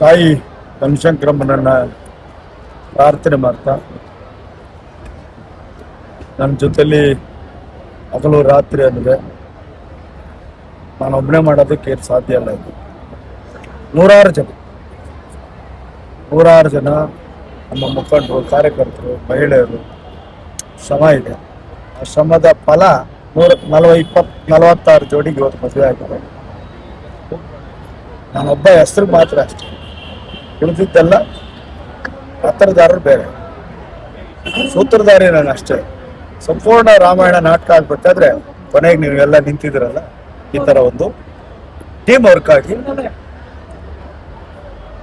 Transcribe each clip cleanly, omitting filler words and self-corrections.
ತಾಯಿ ಬನಶಂಕರಮ್ಮನನ್ನ ಪ್ರಾರ್ಥನೆ ಮಾಡ್ತಾ ನನ್ನ ಜೊತೆಲಿ ಹಗಲು ರಾತ್ರಿ ಅಂದರೆ ನಾನೊಬ್ಬನೇ ಮಾಡೋದಕ್ಕೆ ಸಾಧ್ಯ ಇಲ್ಲ. ಇದು ನೂರಾರು ಜನ ನಮ್ಮ ಮುಖಂಡರು, ಕಾರ್ಯಕರ್ತರು, ಮಹಿಳೆಯರು ಶ್ರಮ ಇದೆ. ಆ ಶ್ರಮದ ಫಲ 46 ಜೋಡಿಗೆ ಇವತ್ತು ಮದುವೆ ಆಗಿದೆ. ನಾನೊಬ್ಬ ಹೆಸರು ಮಾತ್ರ ಅಷ್ಟೇ, ಉಳಿದಿದ್ದೆಲ್ಲ ಪಾತ್ರಧಾರರು ಬೇರೆ, ಸೂತ್ರಧಾರಿ ನಾನು ಅಷ್ಟೇ. ಸಂಪೂರ್ಣ ರಾಮಾಯಣ ನಾಟಕ ಆಗ್ಬೇಕಾದ್ರೆ ಕೊನೆಗೆ ನೀವೆಲ್ಲ ನಿಂತಿದ್ದೀರಲ್ಲ, ಈ ತರ ಒಂದು ಟೀಮ್ ವರ್ಕ್ ಆಗಿ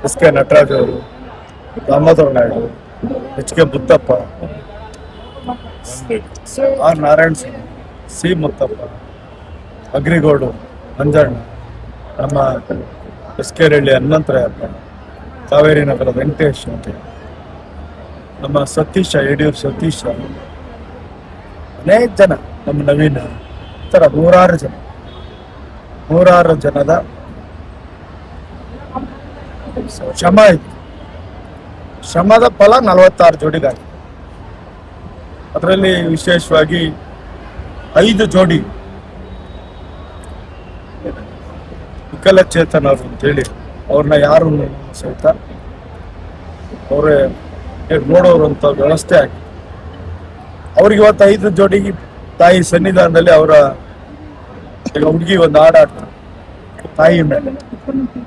ಎಸ್ ಕೆ ನಟರಾಜ್ ಅವರು, Damodara Naidu, H K Buddappa, R Narayana Swamy, C Muthappa, ಅಗ್ರಿಗೌಡು, ಮಂಜಣ್ಣ, ನಮ್ಮ ಎಸ್ ಕೆ ರೆಡ್ಡಿ ಹನುಮಂತರಾಯಪ್ಪ, ಕಾವೇರಿ ನಗರ ವೆಂಕಟೇಶ್ ಅಂತ, ನಮ್ಮ ಸತೀಶ, ಯಡಿಯೂರು ಸತೀಶ, ಅನೇಕ ಜನ, ನಮ್ಮ ನವೀನ, ಈ ಥರ ನೂರಾರು ಜನದ ಶ್ರಮ ಇದೆ. ಶ್ರಮದ ಫಲ 46 ಜೋಡಿಗಾಗಿದೆ. ಅದರಲ್ಲಿ ವಿಶೇಷವಾಗಿ 5 ಜೋಡಿ ವಿಕಲಚೇತನರು ಅಂತೇಳಿ ಅವ್ರನ್ನ ಯಾರು ಸಹಿತ ಅವರೇ ನೋಡೋರು ಅಂತ ವ್ಯವಸ್ಥೆ ಆಗಿ ಅವ್ರಿಗೆ ಇವತ್ತು 5 ಜೋಡಿಗೆ ತಾಯಿ ಸನ್ನಿಧಾನದಲ್ಲಿ ಅವರ ಹುಡುಗಿ ಒಂದು ಹಾಡಾಡ್ತಾರೆ ತಾಯಿ ಮೇಲೆ.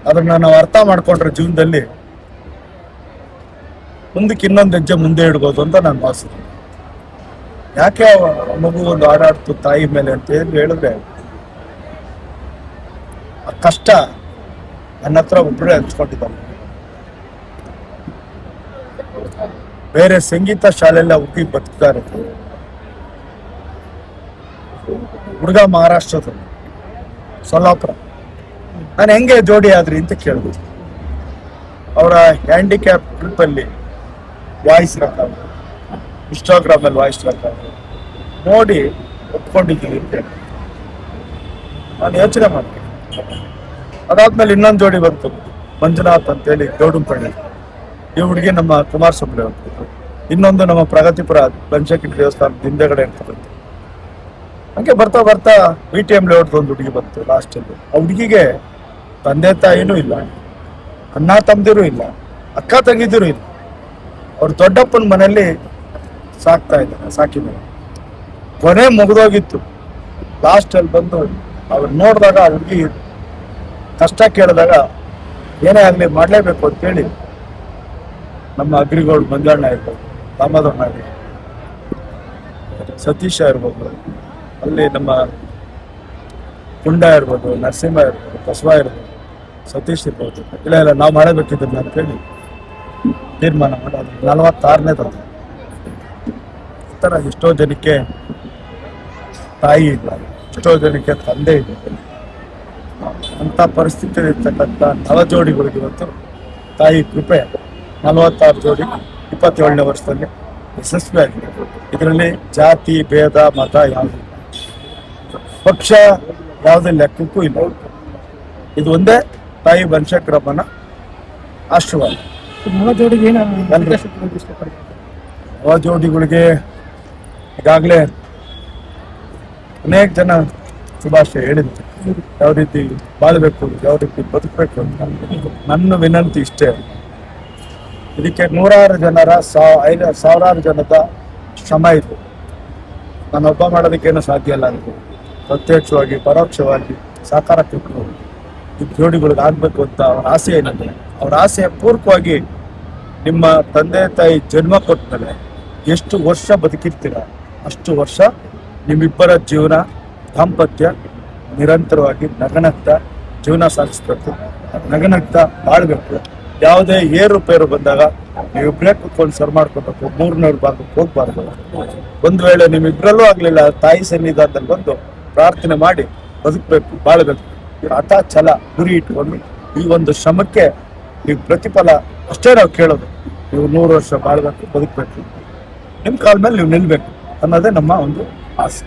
ಅದನ್ನ ನಾವು ಅರ್ಥ ಮಾಡ್ಕೊಂಡ್ರೆ ಜೀವನದಲ್ಲಿ ಮುಂದಕ್ಕೆ ಇನ್ನೊಂದು ಹೆಜ್ಜೆ ಮುಂದೆ ಇಡ್ಬೋದು ಅಂತ ನಾನು ಭಾವಿಸಿದೆ. ಯಾಕೆ ಮಗು ಒಂದು ಹಾಡಾಡ್ತು ತಾಯಿ ಮೇಲೆ ಅಂತ ಹೇಳಿದ್ರೆ, ಆ ಕಷ್ಟ ನನ್ನ ಹತ್ರ ಒಬ್ಬರೇ ಹಂಚ್ಕೊಂಡಿದ್ದಾನೆ. ಬೇರೆ ಸಂಗೀತ ಶಾಲೆಲ್ಲ ಹುಡುಗಿ ಬದುಕ್ತಾ ಇರುತ್ತೆ. ಹುಡುಗ ಮಹಾರಾಷ್ಟ್ರದ ಸೊಲ್ಲಾಪುರ. ನಾನು ಹೆಂಗೆ ಜೋಡಿ ಆದ್ರಿ ಅಂತ ಕೇಳಿದ್ರು. ಅವರ ಹ್ಯಾಂಡಿಕ್ಯಾಪ್ ಟ್ರಿಪ್ಪಲ್ಲಿ ವಾಯ್ಸ್ ರೆಕಾರ್ಡ್, ಇನ್ಸ್ಟಾಗ್ರಾಮಲ್ಲಿ ವಾಯ್ಸ್ ರೆಕಾರ್ಡ್ ನೋಡಿ ಒಪ್ಕೊಂಡಿದ್ದೀವಿ ಅಂತ ಹೇಳಿ ನಾನು ಯೋಚನೆ ಮಾಡ್ತೀನಿ. ಅದಾದ್ಮೇಲೆ ಇನ್ನೊಂದು ಜೋಡಿ ಬಂತು, ಮಂಜುನಾಥ್ ಅಂತೇಳಿ ಗೌಡಂಪಳ್ಳಿ. ಈ ಹುಡುಗಿ ನಮ್ಮ ಕುಮಾರಸ್ವಾಮಿ ಹೋಗ್ತಿದ್ರು. ಇನ್ನೊಂದು ನಮ್ಮ ಪ್ರಗತಿಪುರ ಬನಶಂಕರಿ ದೇವಸ್ಥಾನದ ಹಿಂದೆಗಡೆ ಇರ್ತಕ್ಕಂಥ. ಹಂಗೆ ಬರ್ತಾ VTM ಲೇಔಟ್ ಒಂದು ಹುಡುಗಿ ಬಂತು ಲಾಸ್ಟಲ್ಲಿ. ಆ ಹುಡುಗಿಗೆ ತಂದೆ ತಾಯಿನೂ ಇಲ್ಲ, ಅಣ್ಣ ತಮ್ಮದಿರು ಇಲ್ಲ, ಅಕ್ಕ ತಂಗಿದಿರು ಇಲ್ಲ. ಅವ್ರ ದೊಡ್ಡಪ್ಪನ ಮನೆಯಲ್ಲಿ ಸಾಕಿದ್ದಾರೆ. ಕೊನೆ ಮುಗಿದೋಗಿತ್ತು. ಲಾಸ್ಟಲ್ಲಿ ಬಂದು ಅವ್ರು ನೋಡಿದಾಗ ಆ ಹುಡುಗಿ ಕಷ್ಟ ಕೇಳಿದಾಗ ಏನೇ ಆಗಲಿ ಮಾಡಲೇಬೇಕು ಅಂತೇಳಿ ನಮ್ಮ ಅಗ್ರಿಗೌಡ್ ಮಂಜಣ್ಣ ಇರ್ಬೋದು, ದಾಮೋದರ ನಾಯ್ಡು, ಸತೀಶ ಇರ್ಬೋದು, ಅಲ್ಲಿ ನಮ್ಮ ಕುಂಡ ಇರ್ಬೋದು, ನರಸಿಂಹ ಇರ್ಬೋದು, ಬಸವ ಇರ್ಬೋದು, ಸತೀಶ್ ಇರ್ಬೋದು, ಇಲ್ಲ ನಾವು ಮಾಡಬೇಕಿದ್ದನ್ನ ಅಂತೇಳಿ ತೀರ್ಮಾನ ಮಾಡಿ ಅದು 46ನೇ ತಂದೆ. ಈ ಥರ ಎಷ್ಟೋ ಜನಕ್ಕೆ ತಾಯಿ ಇಲ್ಲ, ಎಷ್ಟೋ ಜನಕ್ಕೆ ತಂದೆ ಇಲ್ಲ. ಅಂಥ ಪರಿಸ್ಥಿತಿ ಇರ್ತಕ್ಕಂಥ 9 ಜೋಡಿಗಳಿಗೆ ಇವತ್ತು ತಾಯಿ ಕೃಪೆ 46 ಜೋಡಿ 27ನೇ ವರ್ಷದಲ್ಲಿ ಯಶಸ್ವಿ ಆಗಿದೆ. ಇದರಲ್ಲಿ ಜಾತಿ, ಭೇದ, ಮತ ಯಾವುದು, ಪಕ್ಷ ಯಾವುದೇ ಲೆಕ್ಕಕ್ಕೂ ಇಲ್ಲ. ಇದು ಒಂದೇ ತಾಯಿ ಬನಶಂಕರಮ್ಮನ ಆಶೀರ್ವಾದ. ನವ ಜೋಡಿಗಳಿಗೆ ಈಗಾಗಲೇ ಅನೇಕ ಜನ ಶುಭಾಶಯ ಹೇಳಿದ್ರು, ಯಾವ ರೀತಿ ಬಾಳ್ಬೇಕು, ಯಾವ ರೀತಿ ಬದುಕಬೇಕು ಅಂತ. ನನ್ನ ವಿನಂತಿ ಇಷ್ಟೇ, ಇದಕ್ಕೆ ನೂರಾರು ಜನರ ಸಾವಿರಾರು ಜನದ ಶ್ರಮ ಇದೆ. ನಾನೊಬ್ಬ ಮಾಡೋದಕ್ಕೇನು ಸಾಧ್ಯ ಇಲ್ಲ ಅಂತ ಪ್ರತ್ಯಕ್ಷವಾಗಿ ಪರೋಕ್ಷವಾಗಿ ಸಾಕಾರ ಕೊಟ್ಟು ಈ ಜೋಡಿಗಳಿಗೆ ಆಗ್ಬೇಕು ಅಂತ ಅವ್ರ ಆಸೆ ಏನಿದೆ, ಅವ್ರ ಆಸೆ ಪೂರ್ವಕವಾಗಿ ನಿಮ್ಮ ತಂದೆ ತಾಯಿ ಜನ್ಮ ಕೊಟ್ಟಮೇಲೆ ಎಷ್ಟು ವರ್ಷ ಬದುಕಿರ್ತೀರ ಅಷ್ಟು ವರ್ಷ ನಿಮ್ಮಿಬ್ಬರ ಜೀವನ ದಾಂಪತ್ಯ ನಿರಂತರವಾಗಿ ನಗನಗ್ತಾ ಜೀವನ ಸಾಗಿಸ್ಬೇಕು, ನಗನಗ್ತಾ ಬಾಳ್ಬೇಕು. ಯಾವುದೇ ಏರುಪೇರು ಬಂದಾಗ ನೀವಿಬ್ಬರೇ ಕುತ್ಕೊಂಡು ಸರ್ ಮಾಡ್ಕೋಬೇಕು, 300 ಭಾಗಕ್ಕೆ ಹೋಗ್ಬಾರ್ದು. ಒಂದು ವೇಳೆ ನಿಮ್ಮಿಬ್ಬರಲ್ಲೂ ಆಗ್ಲಿಲ್ಲ, ತಾಯಿ ಸನ್ನಿಧಾನದಲ್ಲಿ ಬಂದು ಪ್ರಾರ್ಥನೆ ಮಾಡಿ ಬದುಕಬೇಕು, ಬಾಳ್ಬೇಕು. ಹಠ ಛಲ ಗುರಿ ಇಟ್ಕೊಂಡು ಈ ಒಂದು ಶ್ರಮಕ್ಕೆ ನೀವು ಪ್ರತಿಫಲ ಅಷ್ಟೇ ನಾವು ಕೇಳೋದು. ನೀವು 100 ವರ್ಷ ಬಾಳ್ಬೇಕು, ಬದುಕಬೇಕು, ನಿಮ್ಮ ಕಾಲ ಮೇಲೆ ನೀವು ನಿಲ್ಬೇಕು ಅನ್ನೋದೇ ನಮ್ಮ ಒಂದು ಆಸೆ.